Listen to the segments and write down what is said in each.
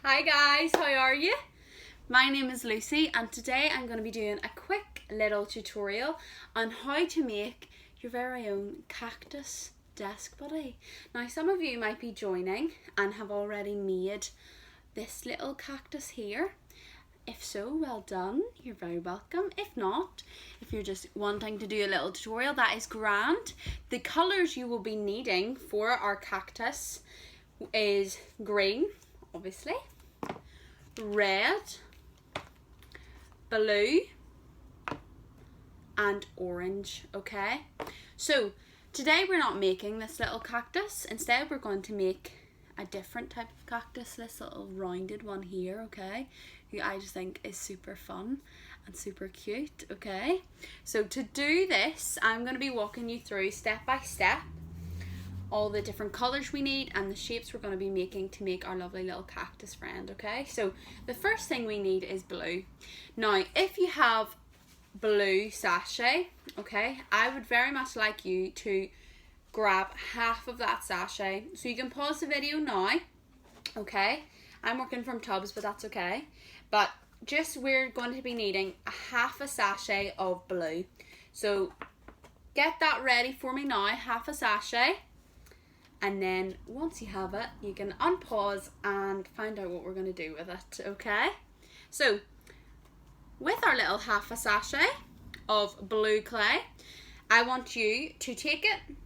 Hi guys, how are you? My name is Lucy and today I'm going to be doing a quick little tutorial on how to make your very own cactus desk buddy. Now some of you might be joining and have already made this little cactus here. If so, well done, you're very welcome. If not, if you're just wanting to do a little tutorial, that is grand. The colours you will be needing for our cactus is green, obviously, red, blue and orange. Okay, so today we're not making this little cactus. Instead we're going to make a different type of cactus, this little rounded one here, okay, who I just think is super fun and super cute. Okay, so to do this I'm going to be walking you through step by step all the different colours we need and the shapes we're going to be making to make our lovely little cactus friend. Okay, so the first thing we need is blue. Now if you have blue sachet, okay, I would very much like you to grab half of that sachet. So you can pause the video now, okay, I'm working from tubs but that's okay, but just we're going to be needing a half a sachet of blue. So get that ready for me now, half a sachet. And then once you have it, you can unpause and find out what we're going to do with it, okay? So, with our little half a sachet of blue clay, I want you to take it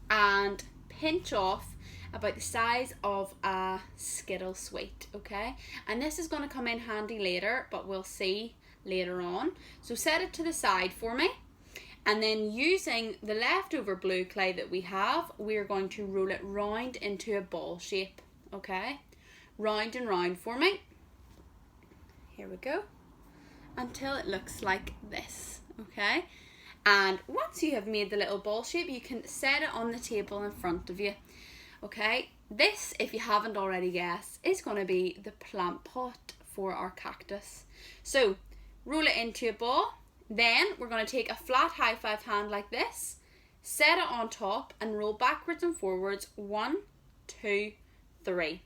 and pinch off about the size of a Skittle sweet, okay? And this is going to come in handy later, but we'll see later on. So set it to the side for me. And then using the leftover blue clay that we have, we're going to roll it round into a ball shape, okay? Round and round for me. Here we go. Until it looks like this, okay? And once you have made the little ball shape, you can set it on the table in front of you, okay? This, if you haven't already guessed, is going to be the plant pot for our cactus. So, roll it into a ball. Then we're going to take a flat high five hand like this, set it on top and roll backwards and forwards 1, 2, 3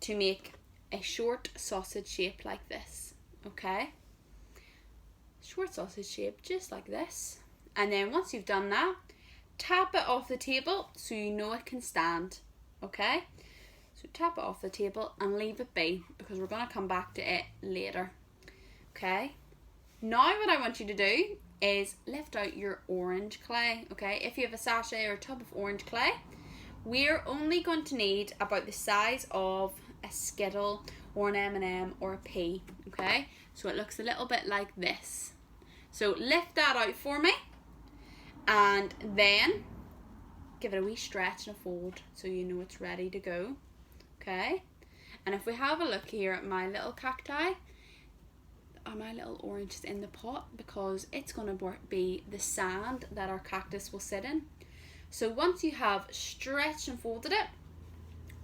to make a short sausage shape like this, okay? Short sausage shape just like this. And then once you've done that, tap it off the table so you know it can stand, okay? So tap it off the table and leave it be because we're going to come back to it later, okay? Now what I want you to do is lift out your orange clay, okay? If you have a sachet or a tub of orange clay, we're only going to need about the size of a Skittle or an M&M or a pea, okay? So it looks a little bit like this. So lift that out for me and then give it a wee stretch and a fold so you know it's ready to go, okay? And if we have a look here at my little cacti, my little orange is in the pot because it's going to be the sand that our cactus will sit in. So once you have stretched and folded it,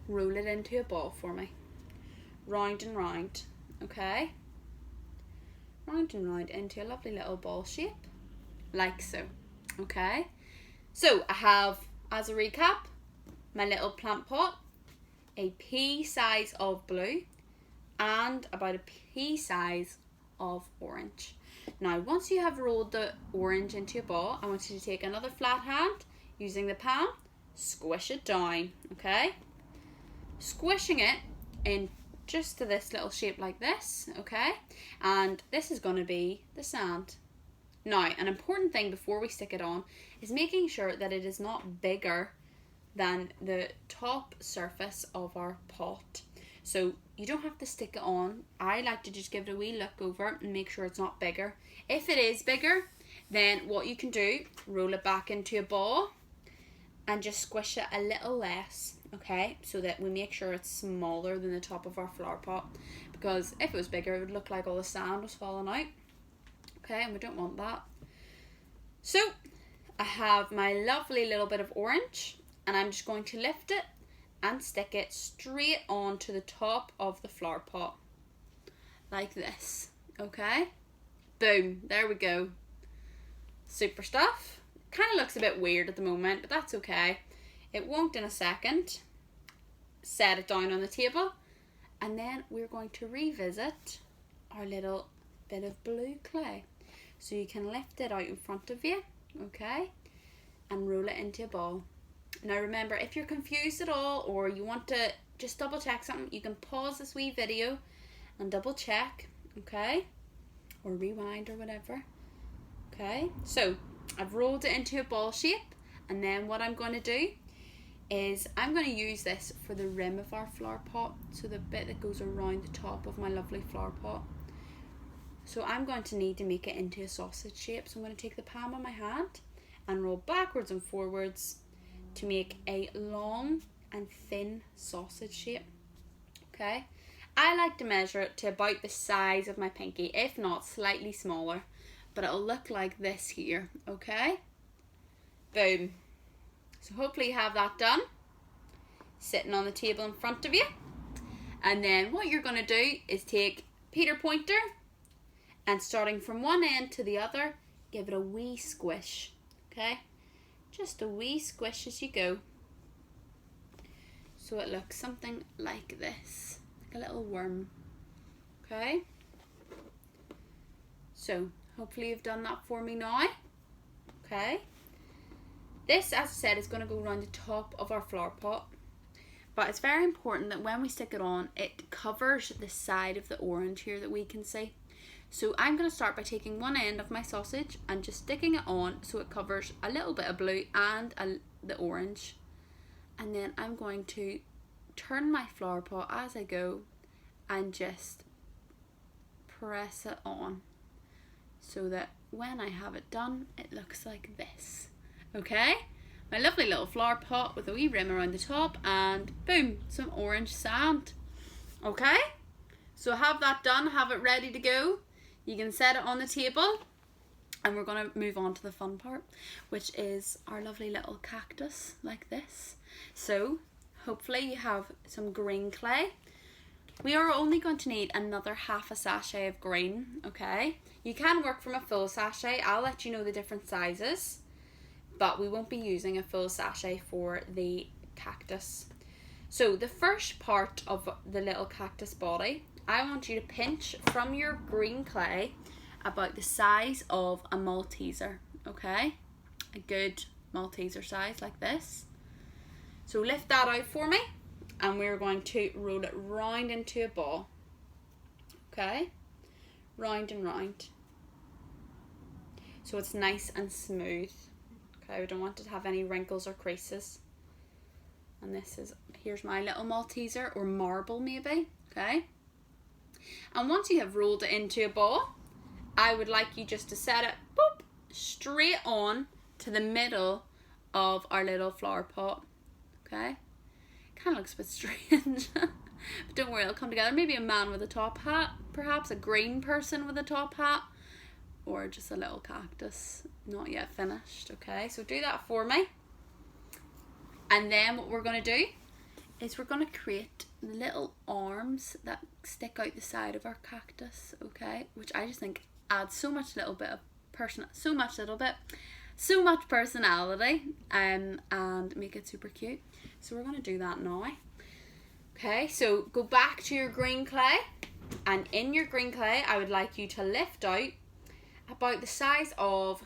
roll it into a ball for me. Round and round, okay? Round and round into a lovely little ball shape, like so, okay? So I have, as a recap, my little plant pot, a pea size of blue, and about a pea size of orange. Now once you have rolled the orange into a ball, I want you to take another flat hand using the palm, squish it down, okay? Squishing it in just to this little shape like this, okay? And this is going to be the sand. Now an important thing before we stick it on is making sure that it is not bigger than the top surface of our pot. So you don't have to stick it on. I like to just give it a wee look over and make sure it's not bigger. If it is bigger, then what you can do, roll it back into a ball and just squish it a little less, okay? So that we make sure it's smaller than the top of our flower pot. Because if it was bigger, it would look like all the sand was falling out. Okay, and we don't want that. So I have my lovely little bit of orange and I'm just going to lift it and stick it straight onto the top of the flower pot like this, okay? Boom, there we go. Super stuff. Kind of looks a bit weird at the moment, but that's okay. It won't in a second. Set it down on the table And then we're going to revisit our little bit of blue clay. So you can lift it out in front of you, okay, and roll it into a ball. Now remember, if you're confused at all or you want to just double check something, you can pause this wee video and double check, okay, or rewind or whatever. Okay, so I've rolled it into a ball shape, and then what I'm going to do is I'm going to use this for the rim of our flower pot, so the bit that goes around the top of my lovely flower pot. So I'm going to need to make it into a sausage shape. So I'm going to take the palm of my hand and roll backwards and forwards to make a long and thin sausage shape. Okay, I like to measure it to about the size of my pinky, if not slightly smaller, but it'll look like this here. Okay, boom. So hopefully you have that done, sitting on the table in front of you. And then what you're going to do is take Peter Pointer and starting from one end to the other, give it a wee squish. Okay, just a wee squish as you go. So it looks something like this, like a little worm. Okay, so hopefully you've done that for me now. Okay, this, as I said, is going to go around the top of our flower pot, but it's very important that when we stick it on, it covers the side of the orange here that we can see. So I'm going to start by taking one end of my sausage and just sticking it on so it covers a little bit of blue and the orange. And then I'm going to turn my flower pot as I go and just press it on so that when I have it done, it looks like this. Okay, my lovely little flower pot with a wee rim around the top, and boom, some orange sand. Okay, so have that done, have it ready to go. You can set it on the table, and we're going to move on to the fun part, which is our lovely little cactus like this. So hopefully you have some green clay. We are only going to need another half a sachet of green. Okay, you can work from a full sachet. I'll let you know the different sizes, but we won't be using a full sachet for the cactus. So the first part of the little cactus body, I want you to pinch from your green clay about the size of a Malteser, okay? A good Malteser size like this. So lift that out for me, and we're going to roll it round into a ball, okay? Round and round. So it's nice and smooth. Okay, we don't want it to have any wrinkles or creases. And here's my little Malteser, or marble maybe, okay? And once you have rolled it into a ball, I would like you just to set it boop, straight on to the middle of our little flower pot, okay? Kind of looks a bit strange, but don't worry, it'll come together. Maybe a man with a top hat, perhaps a green person with a top hat, or just a little cactus, not yet finished, okay? So do that for me. And then what we're going to do is we're going to create the little arms that stick out the side of our cactus, okay? Which I just think adds so much personality, and make it super cute. So we're going to do that now. Okay, so go back to your green clay, and in your green clay I would like you to lift out about the size of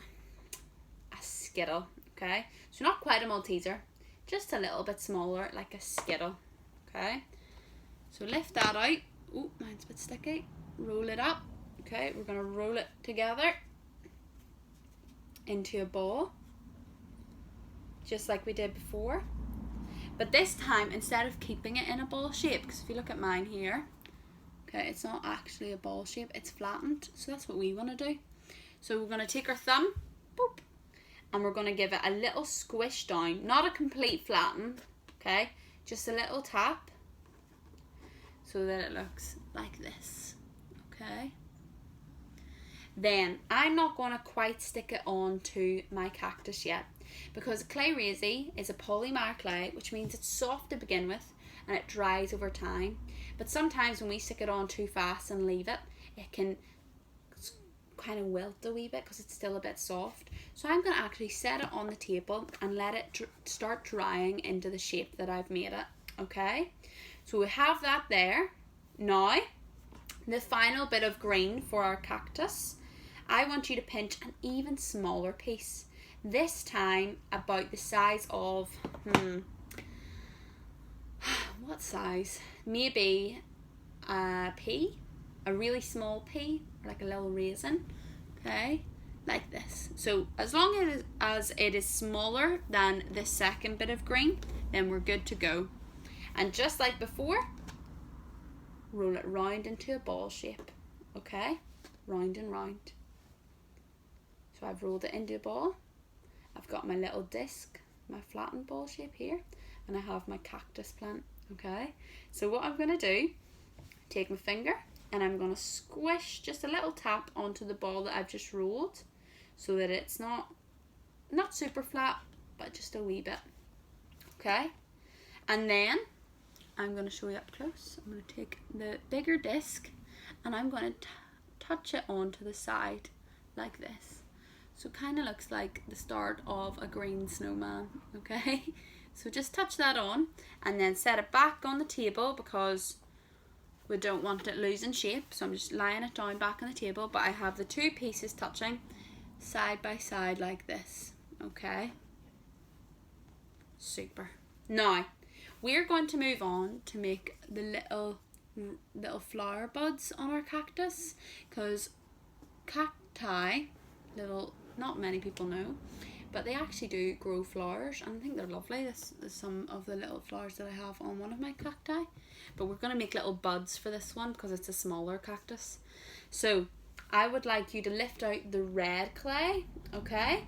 a skittle, okay? So not quite a Malteser, just a little bit smaller, like a skittle, okay? So lift that out. Oh, mine's a bit sticky. Roll it up. Okay, we're going to roll it together into a ball, just like we did before. But this time, instead of keeping it in a ball shape, because if you look at mine here, okay, it's not actually a ball shape, it's flattened. So that's what we want to do. So we're going to take our thumb, boop, and we're going to give it a little squish down, not a complete flatten, okay, just a little tap, so that it looks like this, okay. Then I'm not going to quite stick it on to my cactus yet, because clay raisy is a polymer clay, which means it's soft to begin with and it dries over time. But sometimes when we stick it on too fast and leave it, it can kind of wilt a wee bit because it's still a bit soft. So I'm going to actually set it on the table and let it start drying into the shape that I've made it, okay? So we have that there, Now, the final bit of green for our cactus, I want you to pinch an even smaller piece. This time about the size of, what size? Maybe a pea, a really small pea, like a little raisin, okay? Like this. So as long as it is smaller than the second bit of green, then we're good to go. And just like before, roll it round into a ball shape, okay? Round and round. So I've rolled it into a ball. I've got my little disc, my flattened ball shape here, and I have my cactus plant, okay? So what I'm going to do, take my finger and I'm going to squish just a little tap onto the ball that I've just rolled so that it's not super flat, but just a wee bit, okay? And then I'm going to show you up close. I'm going to take the bigger disc and I'm going to touch it onto the side like this. So it kind of looks like the start of a green snowman, okay? So just touch that on and then set it back on the table because we don't want it losing shape. So I'm just laying it down back on the table, but I have the two pieces touching side by side like this, okay? Super. Now, we're going to move on to make the little flower buds on our cactus, because cacti, not many people know, but they actually do grow flowers, and I think they're lovely. This is some of the little flowers that I have on one of my cacti, but we're going to make little buds for this one because it's a smaller cactus. So I would like you to lift out the red clay, okay?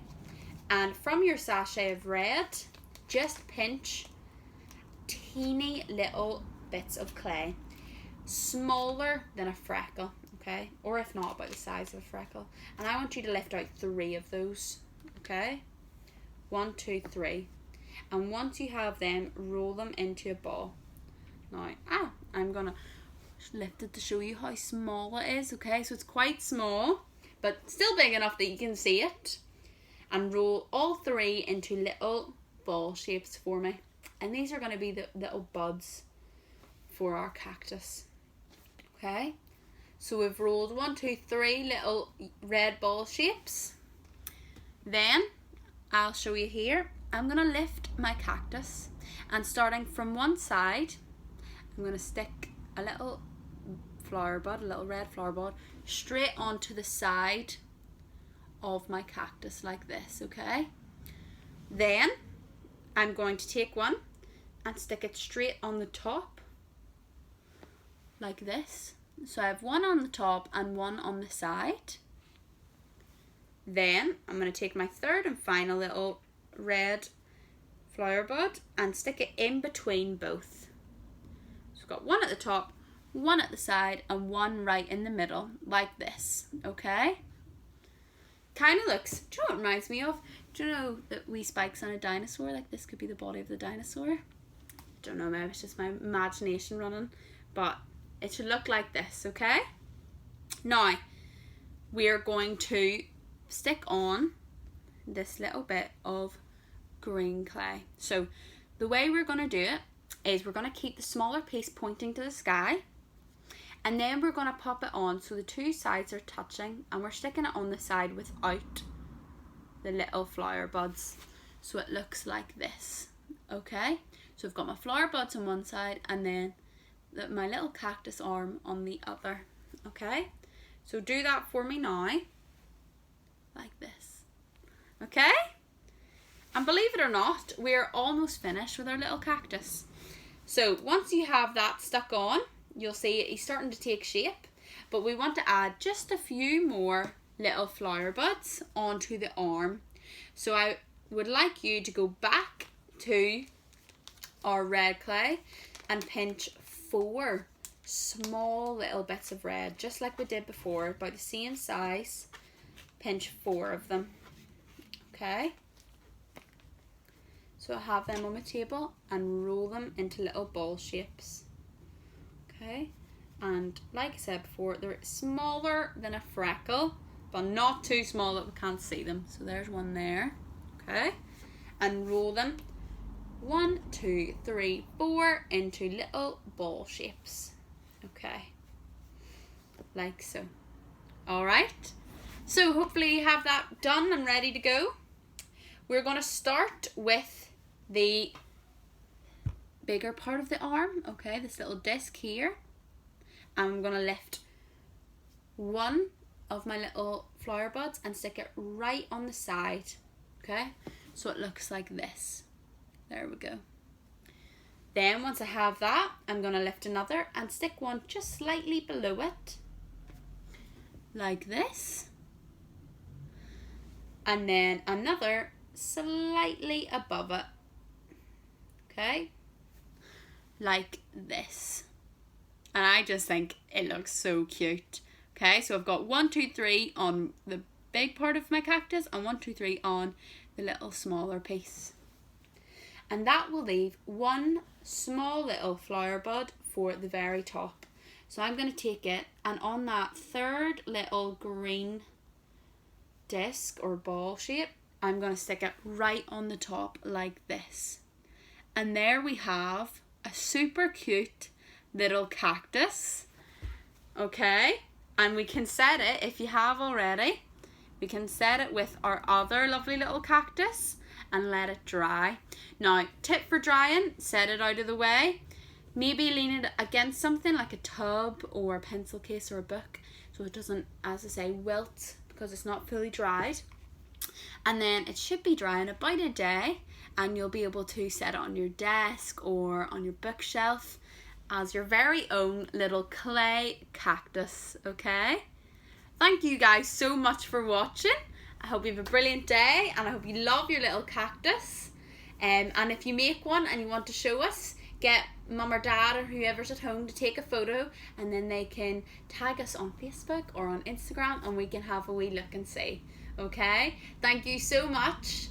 And from your sachet of red, just pinch teeny little bits of clay, smaller than a freckle, okay? Or if not, about the size of a freckle. And I want you to lift out 3 of those, okay? 1, 2, 3. And once you have them, roll them into a ball. Now, I'm gonna lift it to show you how small it is, okay? So it's quite small, but still big enough that you can see it. And roll all 3 into little ball shapes for me. And these are going to be the little buds for our cactus, okay? So we've rolled 1, 2, 3 little red ball shapes. Then I'll show you here. I'm going to lift my cactus, and starting from one side, I'm going to stick a little flower bud, a little red flower bud, straight onto the side of my cactus like this, okay? Then I'm going to take one and stick it straight on the top like this. So I have one on the top and one on the side. Then I'm going to take my third and final little red flower bud and stick it in between both. So I've got one at the top, one at the side, and one right in the middle like this, okay? Kind of looks, do you know what it reminds me of? Do you know the wee spikes on a dinosaur? Like this could be the body of the dinosaur. Don't know, maybe it's just my imagination running, but it should look like this, okay? Now, we're going to stick on this little bit of green clay. So the way we're going to do it is we're going to keep the smaller piece pointing to the sky, and then we're going to pop it on so the two sides are touching, and we're sticking it on the side without the little flower buds, so it looks like this, okay? So I've got my flower buds on one side and then my little cactus arm on the other, okay? So do that for me now, like this, okay? And believe it or not, we're almost finished with our little cactus. So once you have that stuck on, you'll see he's starting to take shape, but we want to add just a few more little flower buds onto the arm. So I would like you to go back to our red clay and pinch 4 small little bits of red, just like we did before, about the same size. Pinch 4 of them, okay? So I have them on my table and roll them into little ball shapes, okay? And like I said before, they're smaller than a freckle, but not too small that we can't see them. So there's one there, okay? And roll them 1, 2, 3, 4 into little ball shapes, Okay, like so. Alright, so hopefully you have that done and ready to go. We're going to start with the bigger part of the arm, okay, this little disc here. I'm going to lift one of my little flower buds and stick it right on the side, okay, so it looks like this. There we go. Then once I have that, I'm going to lift another and stick one just slightly below it, like this. And then another slightly above it, okay, like this. And I just think it looks so cute. Okay, so I've got 1, 2, 3 on the big part of my cactus and 1, 2, 3 on the little smaller piece. And that will leave one small little flower bud for the very top. So I'm going to take it, and on that third little green disc or ball shape, I'm going to stick it right on the top like this. And there we have a super cute little cactus. Okay, and we can set it, if you have already, we can set it with our other lovely little cactus and let it dry. Now, tip for drying, set it out of the way. Maybe lean it against something like a tub or a pencil case or a book, so it doesn't, as I say, wilt because it's not fully dried. And then it should be dry in about a day, and you'll be able to set it on your desk or on your bookshelf as your very own little clay cactus, okay? Thank you guys so much for watching. I hope you have a brilliant day, and I hope you love your little cactus. And if you make one and you want to show us, get mum or dad or whoever's at home to take a photo, and then they can tag us on Facebook or on Instagram, and we can have a wee look and see. Okay? Thank you so much.